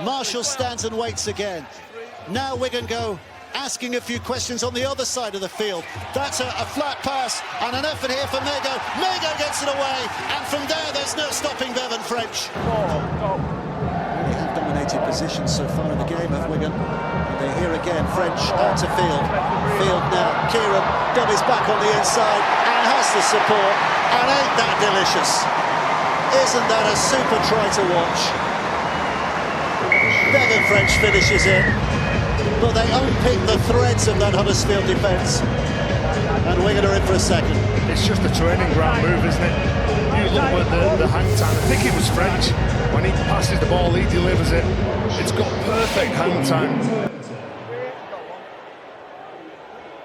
Marshall stands and waits again. Now Wigan go asking a few questions on the other side of the field. That's a flat pass and an effort here for Mago. Mago gets it away, and from there's no stopping Bevan French. Really have dominated positions so far in the game of Wigan. And they're here again, French out to Field. Field now, Kieran dummies back on the inside and has the support. And ain't that delicious? Isn't that a super try to watch? Bevan French finishes it, but they unpick the threads of that Huddersfield defence, and Wigan are in for a second. It's just a training ground move, isn't it? You look at the hang time. I think it was French. When he passes the ball, he delivers it. It's got perfect hang time.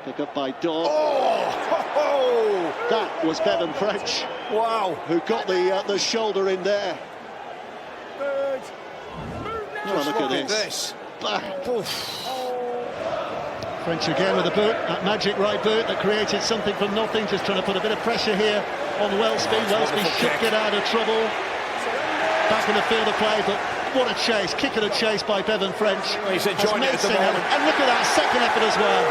Pick up by Dawn. Oh! That was Bevan French. Wow! Who got the shoulder in there. Oh, look at this. French again with a boot, that magic right boot that created something from nothing, just trying to put a bit of pressure here on Wellesby. Wellesby should get out of trouble. Back in the field of play, but what a chase, kick and a chase by Bevan French. Well, he's enjoying it at the moment. And look at that second effort as well.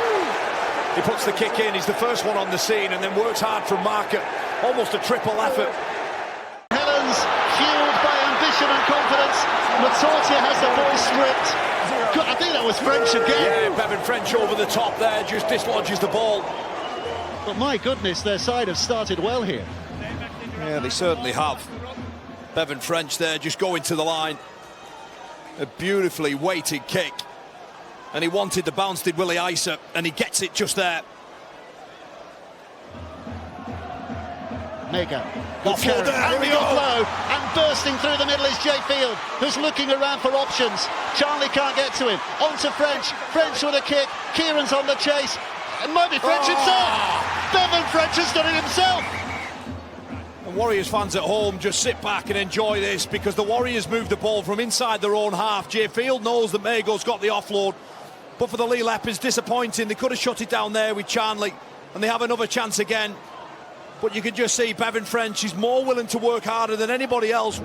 He puts the kick in, he's the first one on the scene, and then works hard from marker. Almost a triple effort. Helens, fueled by ambition and confidence. Matortia has the ball stripped. I think that was French again. Yeah, Bevan French over the top there, just dislodges the ball. But my goodness, their side have started well here. Yeah, they certainly have. Bevan French there, just going to the line. A beautifully weighted kick. And he wanted the bounce, did Willie Isa, and he gets it just there. Mega. Offload there, And the offload, and bursting through the middle is Jay Field, who's looking around for options. Charlie can't get to him. On to French. French with a kick. Kieran's on the chase. It might be French himself. Bevan French has done it himself. And Warriors fans at home, just sit back and enjoy this, because the Warriors move the ball from inside their own half. Jay Field knows that Mago's got the offload, but for the Lee Leopards, disappointing. They could have shut it down there with Charnley, and they have another chance again. But you can just see Bevan French is more willing to work harder than anybody else.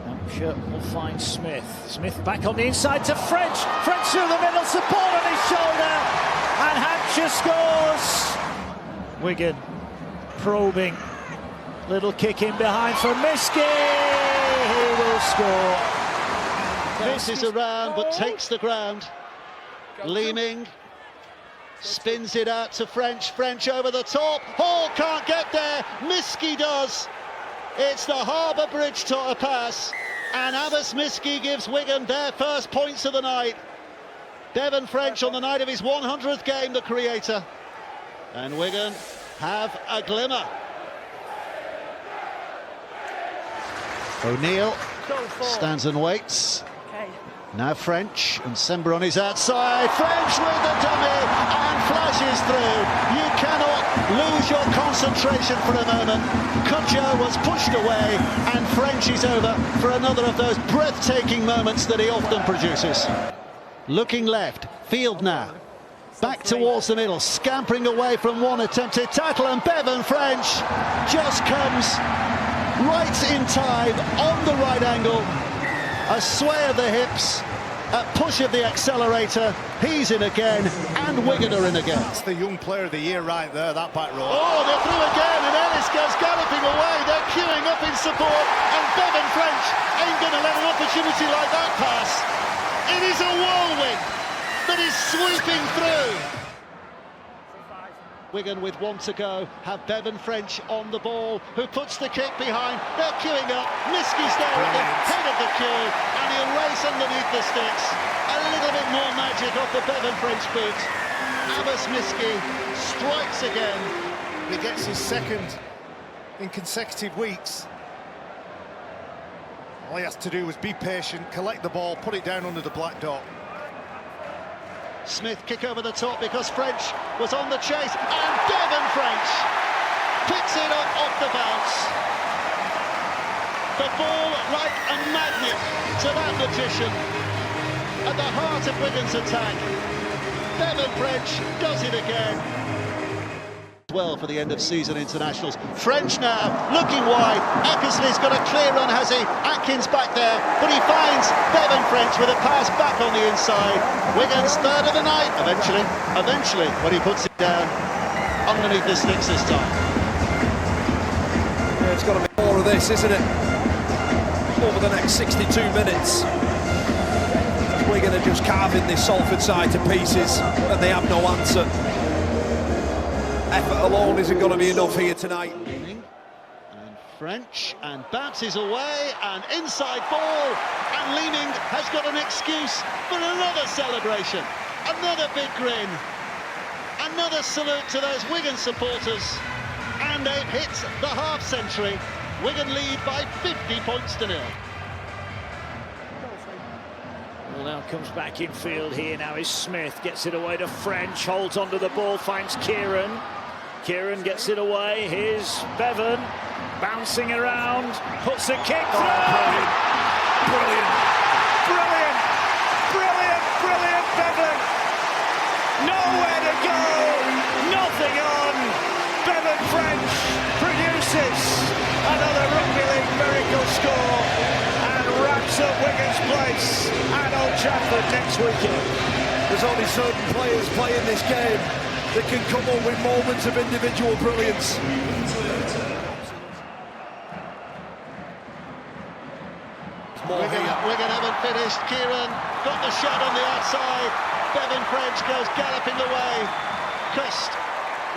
Hampshire will find Smith. Smith back on the inside to French. French through the middle, support on his shoulder, and Hampshire scores. Wigan probing. Little kick in behind for Miski. He will score. Bounces around but takes the ground. Leeming. Spins it out to French. French over the top. Hall can't get there. Miski does. It's the Harbour Bridge to a pass. And Abbas Miski gives Wigan their first points of the night. Bevan French on the night of his 100th game, the creator. And Wigan have a glimmer. O'Neill stands and waits. Now French, and Sember on his outside. French with the dummy and flashes through. You cannot lose your concentration for a moment. Kudjoe was pushed away, and French is over for another of those breathtaking moments that he often produces. Looking left, Field now. Back towards the middle, scampering away from one attempted tackle, and Bevan French just comes right in time, on the right angle. A sway of the hips, a push of the accelerator. He's in again, and Wigan are in again. That's the young player of the year right there, that back row. Oh, they're through again, and Ellis goes galloping away. They're queuing up in support, and Bevan French ain't going to let an opportunity like that pass. It is a whirlwind that is sweeping through. Wigan with one to go have Bevan French on the ball, who puts the kick behind. They're queuing up. Miski's there at the head of the queue, and he'll race underneath the sticks. A little bit more magic off the Bevan French boot. Abbas Miski strikes again. He gets his second in consecutive weeks. All he has to do is be patient, collect the ball, put it down under the black dot. Smith kick over the top because French was on the chase, and Bevan French picks it up off the bounce. The ball like a magnet to that magician at the heart of Wigan's attack. Bevan French does it again. well for the end of season internationals. French now, looking wide. Eckersley's got a clear run, has he? Atkins back there, but he finds Bevan French with a pass back on the inside. Wigan's third of the night, eventually, when he puts it down underneath the sticks this time. Yeah, it's got to be more of this, isn't it? Over the next 62 minutes. Wigan are just carving this Salford side to pieces, and they have no answer. Effort alone isn't going to be enough here tonight. And French, and bounces away, and inside ball, and Leaning has got an excuse for another celebration, another big grin, another salute to those Wigan supporters, and they've hit the half century. Wigan lead by 50 points to 0. Well, now comes back in field here. Now is Smith, gets it away to French, holds onto the ball, finds Kieran. Kieran gets it away. Here's Bevan, bouncing around, puts a kick through. Brilliant. Brilliant, brilliant, brilliant, Bevan. Nowhere to go, nothing on. Bevan French produces another rugby league miracle score and wraps up Wigan's place at Old Trafford next weekend. There's only certain players playing this game that can come up with moments of individual brilliance. Wigan haven't finished. Kieran got the shot on the outside. Bevan French goes galloping away. Christ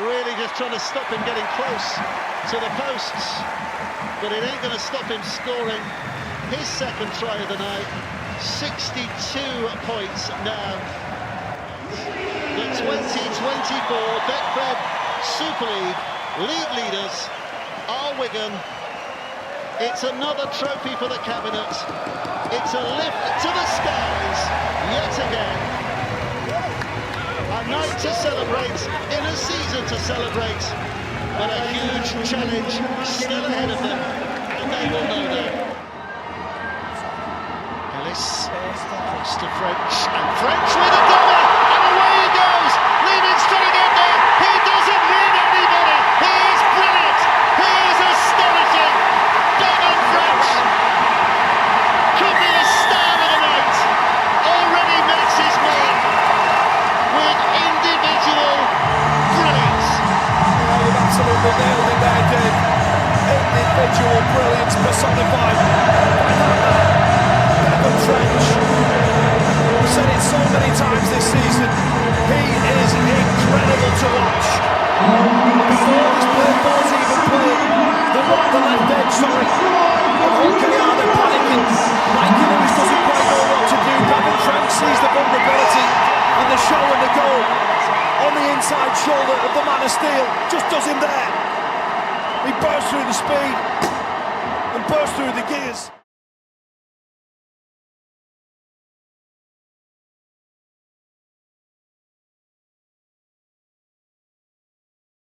really just trying to stop him getting close to the posts, but it ain't going to stop him scoring his second try of the night. 62 points now. The 2024 Betfred Super League leaders are Wigan. It's another trophy for the cabinet. It's a lift to the skies yet again. A night to celebrate, in a season to celebrate, but a huge challenge still ahead of them, and they will know that. Ellis, across to French, and French with a double, and away he goes. Leaving's trying to get there. He doesn't need anybody. He is brilliant. He is astonishing. Beauden French could be the star of the night. Already makes his mark with individual brilliance. Oh, you've absolutely nailed it there, Dave. Individual brilliance personified by that man, Beauden French. We've said it so many times this season. He is incredible to watch. Before this play ball's even played, the left edge, sorry. And OKR, they're panicking. Mikey Lewis doesn't quite know what to do. Beauden French sees the vulnerability and the show and the goal on the inside shoulder of the man of steel. Just does him there. He bursts through the speed and bursts through the gears.